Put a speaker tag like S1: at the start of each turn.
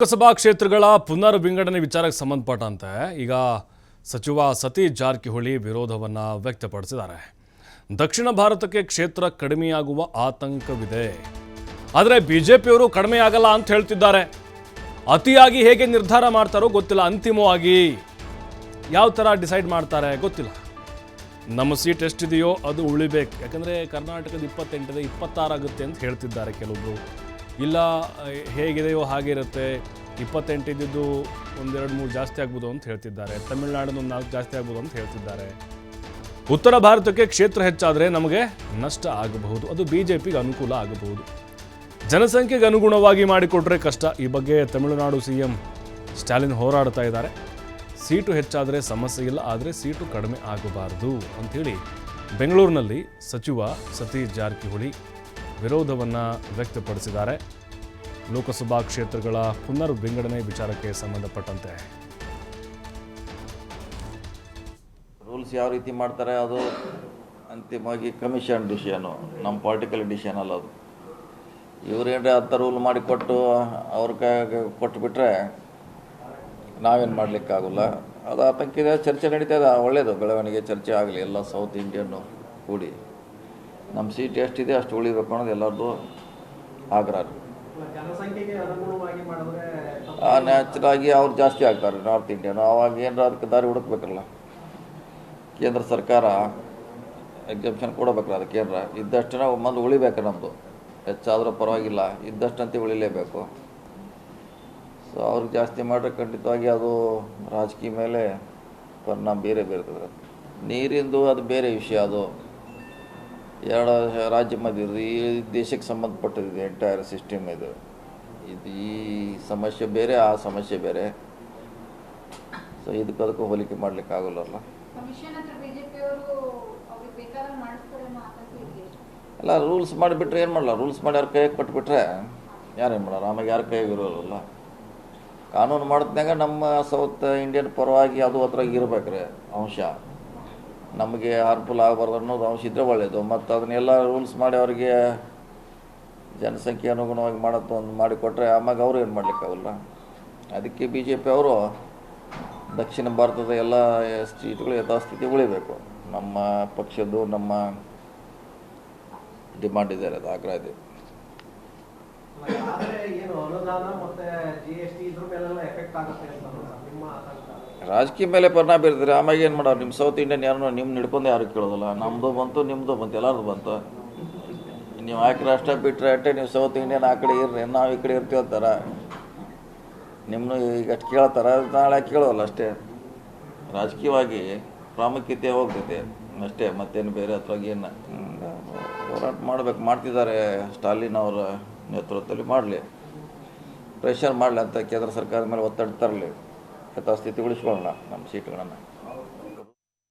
S1: ಲೋಕಸಭಾ ಕ್ಷೇತ್ರಗಳ ಪುನರ್ ವಿಂಗಡಣೆ ವಿಚಾರಕ್ಕೆ ಸಂಬಂಧಪಟ್ಟಂತೆ ಈಗ ಸಚಿವ ಸತೀಶ್ ಜಾರಕಿಹೊಳಿ ವಿರೋಧವನ್ನು ವ್ಯಕ್ತಪಡಿಸಿದ್ದಾರೆ. ದಕ್ಷಿಣ ಭಾರತಕ್ಕೆ ಕ್ಷೇತ್ರ ಕಡಿಮೆಯಾಗುವ ಆತಂಕವಿದೆ, ಆದರೆ ಬಿಜೆಪಿಯವರು ಕಡಿಮೆಯಾಗಲ್ಲ ಅಂತ ಹೇಳ್ತಿದ್ದಾರೆ. ಅತಿಯಾಗಿ ಹೇಗೆ ನಿರ್ಧಾರ ಮಾಡ್ತಾರೋ ಗೊತ್ತಿಲ್ಲ, ಅಂತಿಮವಾಗಿ ಯಾವ ಥರ ಡಿಸೈಡ್ ಮಾಡ್ತಾರೆ ಗೊತ್ತಿಲ್ಲ. ನಮ್ಮ ಸೀಟ್ ಎಷ್ಟಿದೆಯೋ ಅದು ಉಳಿಬೇಕು, ಯಾಕಂದರೆ ಕರ್ನಾಟಕದ 28 26 ಆಗುತ್ತೆ ಅಂತ ಹೇಳ್ತಿದ್ದಾರೆ ಕೆಲವೊಬ್ಬರು. ಇಲ್ಲ ಹೇಗಿದೆಯೋ ಹಾಗೆ ಇರುತ್ತೆ, 28 ಇದ್ದಿದ್ದು 1-2-3 ಜಾಸ್ತಿ ಆಗ್ಬೋದು ಅಂತ ಹೇಳ್ತಿದ್ದಾರೆ. ತಮಿಳುನಾಡಿನ 4 ಜಾಸ್ತಿ ಆಗ್ಬೋದು ಅಂತ ಹೇಳ್ತಿದ್ದಾರೆ. ಉತ್ತರ ಭಾರತಕ್ಕೆ ಕ್ಷೇತ್ರ ಹೆಚ್ಚಾದರೆ ನಮಗೆ ನಷ್ಟ ಆಗಬಹುದು, ಅದು ಬಿಜೆಪಿಗೆ ಅನುಕೂಲ ಆಗಬಹುದು. ಜನಸಂಖ್ಯೆಗೆ ಅನುಗುಣವಾಗಿ ಮಾಡಿಕೊಟ್ರೆ ಕಷ್ಟ. ಈ ಬಗ್ಗೆ ತಮಿಳುನಾಡು ಸಿಎಂ ಸ್ಟಾಲಿನ್ ಹೋರಾಡ್ತಾ ಇದ್ದಾರೆ. ಸೀಟು ಹೆಚ್ಚಾದರೆ ಸಮಸ್ಯೆ ಇಲ್ಲ, ಆದರೆ ಸೀಟು ಕಡಿಮೆ ಆಗಬಾರ್ದು ಅಂಥೇಳಿ ಬೆಂಗಳೂರಿನಲ್ಲಿ ಸಚಿವ ಸತೀಶ್ ಜಾರಕಿಹೊಳಿ ವಿರೋಧವನ್ನು ವ್ಯಕ್ತಪಡಿಸಿದ್ದಾರೆ. ಲೋಕಸಭಾ ಕ್ಷೇತ್ರಗಳ ಪುನರ್ ವಿಂಗಡಣೆ ವಿಚಾರಕ್ಕೆ ಸಂಬಂಧಪಟ್ಟಂತೆ
S2: ರೂಲ್ಸ್ ಯಾವ ರೀತಿ ಮಾಡ್ತಾರೆ ಅದು ಅಂತಿಮವಾಗಿ ಕಮಿಷನ್ ಡಿಸಿಷನು, ನಮ್ಮ ಪೊಲಿಟಿಕಲ್ ಡಿಸಿಷನ್ ಅಲ್ಲ ಅದು. ಇವರೇನ್ರೆ ಅಂಥ ರೂಲ್ ಮಾಡಿಕೊಟ್ಟು ಅವ್ರ ಕೈಗೆ ಕೊಟ್ಟುಬಿಟ್ರೆ ನಾವೇನು ಮಾಡಲಿಕ್ಕಾಗಲ್ಲ. ಅದು ಆತಂಕಿದೆ, ಚರ್ಚೆ ನಡೀತದೆ. ಒಳ್ಳೆಯದು, ಬೆಳವಣಿಗೆ ಚರ್ಚೆ ಆಗಲಿ. ಎಲ್ಲ ಸೌತ್ ಇಂಡಿಯನ್ನು ಕೂಡಿ ನಮ್ಮ ಸೀಟ್ ಎಷ್ಟಿದೆ ಅಷ್ಟು ಉಳಿಬೇಕು ಅನ್ನೋದು ಎಲ್ಲರದು ಆಗ್ರಹ. ನ್ಯಾಚುರಾಗಿ ಅವ್ರು ಜಾಸ್ತಿ ಆಗ್ತಾರೆ ನಾರ್ತ್ ಇಂಡಿಯನು. ಅವಾಗ ಏನಾರ ಅದಕ್ಕೆ ದಾರಿ ಹುಡುಕ್ಬೇಕಲ್ಲ. ಕೇಂದ್ರ ಸರ್ಕಾರ ಎಕ್ಸೆಪ್ಷನ್ ಕೊಡಬೇಕಲ್ಲ ಅದಕ್ಕೆ. ಕೇಂದ್ರ ಇದ್ದಷ್ಟು ನಾವು ಮೊದಲು ಉಳಿಬೇಕು, ನಮ್ಮದು ಹೆಚ್ಚಾದರೂ ಪರವಾಗಿಲ್ಲ, ಇದ್ದಷ್ಟಂತೆ ಉಳಿಲೇಬೇಕು. ಸೊ ಅವ್ರಿಗೆ ಜಾಸ್ತಿ ಮಾಡಿದ್ರೆ ಖಂಡಿತವಾಗಿ ಅದು ರಾಜಕೀಯ ಮೇಲೆ ಪರಿಣಾಮ ಬೇರೆ ಬೀರ್ತದೆ. ನೀರಿಂದು ಅದು ಬೇರೆ ವಿಷಯ. ಅದು ಎರಡು ರಾಜ್ಯ ಮಧ್ಯೆ ಈ ದೇಶಕ್ಕೆ ಸಂಬಂಧಪಟ್ಟಿದೆ ಎಂಟೈರ್ ಸಿಸ್ಟಮ್. ಇದು ಈ ಸಮಸ್ಯೆ ಬೇರೆ, ಆ ಸಮಸ್ಯೆ ಬೇರೆ. ಸೊ ಅದಕ್ಕೂ ಹೋಲಿಕೆ ಮಾಡಲಿಕ್ಕೆ ಆಗೋಲ್ಲ. ಅಲ್ಲ, ರೂಲ್ಸ್ ಮಾಡಿಬಿಟ್ರೆ ಏನು ಮಾಡಲ್ಲ. ರೂಲ್ಸ್ ಮಾಡಿ ಅವ್ರ ಕೈಗೆ ಕೊಟ್ಬಿಟ್ರೆ ಯಾರೇನು ಮಾಡಲ್ಲ. ಆಮೇಲೆ ಯಾರ ಕೈಗೆ ಇರೋಲ್ಲ. ಕಾನೂನು ಮಾಡಿದ್ನಾಗ ನಮ್ಮ ಸೌತ್ ಇಂಡಿಯನ್ ಪರವಾಗಿ ಅದು ಅದ್ರಾಗ ಇರಬೇಕ್ರೆ ಅಂಶ, ನಮಗೆ ಹಾರ್ಮ್ಫುಲ್ ಆಗಬಾರ್ದು ಅನ್ನೋದು ಅಂಶ ಇದ್ದರೆ ಒಳ್ಳೆಯದು. ಮತ್ತು ಅದನ್ನೆಲ್ಲ ರೂಲ್ಸ್ ಮಾಡಿ ಅವರಿಗೆ ಜನಸಂಖ್ಯೆ ಅನುಗುಣವಾಗಿ ಒಂದು ಮಾಡಿಕೊಟ್ರೆ ಆವಾಗ ಅವರು ಏನು ಮಾಡಲಿಕ್ಕಾಗಲ್ಲ. ಅದಕ್ಕೆ ಬಿ ಜೆ ಪಿ ಅವರು ದಕ್ಷಿಣ ಭಾರತದ ಎಲ್ಲ ಸೀಟುಗಳು ಯಥಾಸ್ಥಿತಿ ಉಳಿಬೇಕು. ನಮ್ಮ ಪಕ್ಷದ್ದು ನಮ್ಮ ಡಿಮಾಂಡ್ ಇದೆ, ಅದು ಆಗ್ರಹ ಇದೆ. ರಾಜಕೀಯ ಮೇಲೆ ಪರಿಣಾಮ ಬೀರ್ತಾರೆ. ಆಮೇಲೆ ಏನು ಮಾಡೋರು, ನಿಮ್ಮ ಸೌತ್ ಇಂಡಿಯನ್ ಯಾರು ನಿಮ್ಮ ಹಿಡ್ಕೊಂಡು ಯಾರು ಕೇಳೋದಿಲ್ಲ. ನಮ್ಮದು ಬಂತು, ನಿಮ್ಮದು ಬಂತು, ಎಲ್ಲರದು ಬಂತು. ನೀವು ಆ ಕಡೆ ಅಷ್ಟೇ ಬಿಟ್ಟರೆ ಅಷ್ಟೇ ನೀವು ಸೌತ್ ಇಂಡಿಯನ್ ಆ ಕಡೆ ಇರ್ರಿ, ನಾವು ಈ ಕಡೆ ಇರ್ತೀವಿ ಅಂತಾರೆ. ನಿಮ್ಮನ್ನು ಈಗ ಅಷ್ಟು ಕೇಳ್ತಾರೆ, ನಾಳೆ ಕೇಳೋಲ್ಲ ಅಷ್ಟೇ. ರಾಜಕೀಯವಾಗಿ ಪ್ರಾಮುಖ್ಯತೆ ಹೋಗ್ತೈತೆ ಅಷ್ಟೇ, ಮತ್ತೇನು ಬೇರೆ ಅಥವಾ ಏನು ಹೋರಾಟ ಮಾಡ್ತಿದ್ದಾರೆ. ಸ್ಟಾಲಿನ್ ಅವರ ನೇತೃತ್ವದಲ್ಲಿ ಮಾಡಲಿ, ಪ್ರೆಷರ್ ಮಾಡಲಿ ಅಂತ ಕೇಂದ್ರ ಸರ್ಕಾರದ ಮೇಲೆ ಒತ್ತಡ ತರಲಿ, ಯಥಾಸ್ಥಿತಿ ಉಳಿಸ್ಕೊಳ್ಳೋಣ ನಮ್ಮ ಸೀಟ್ಗಳನ್ನು.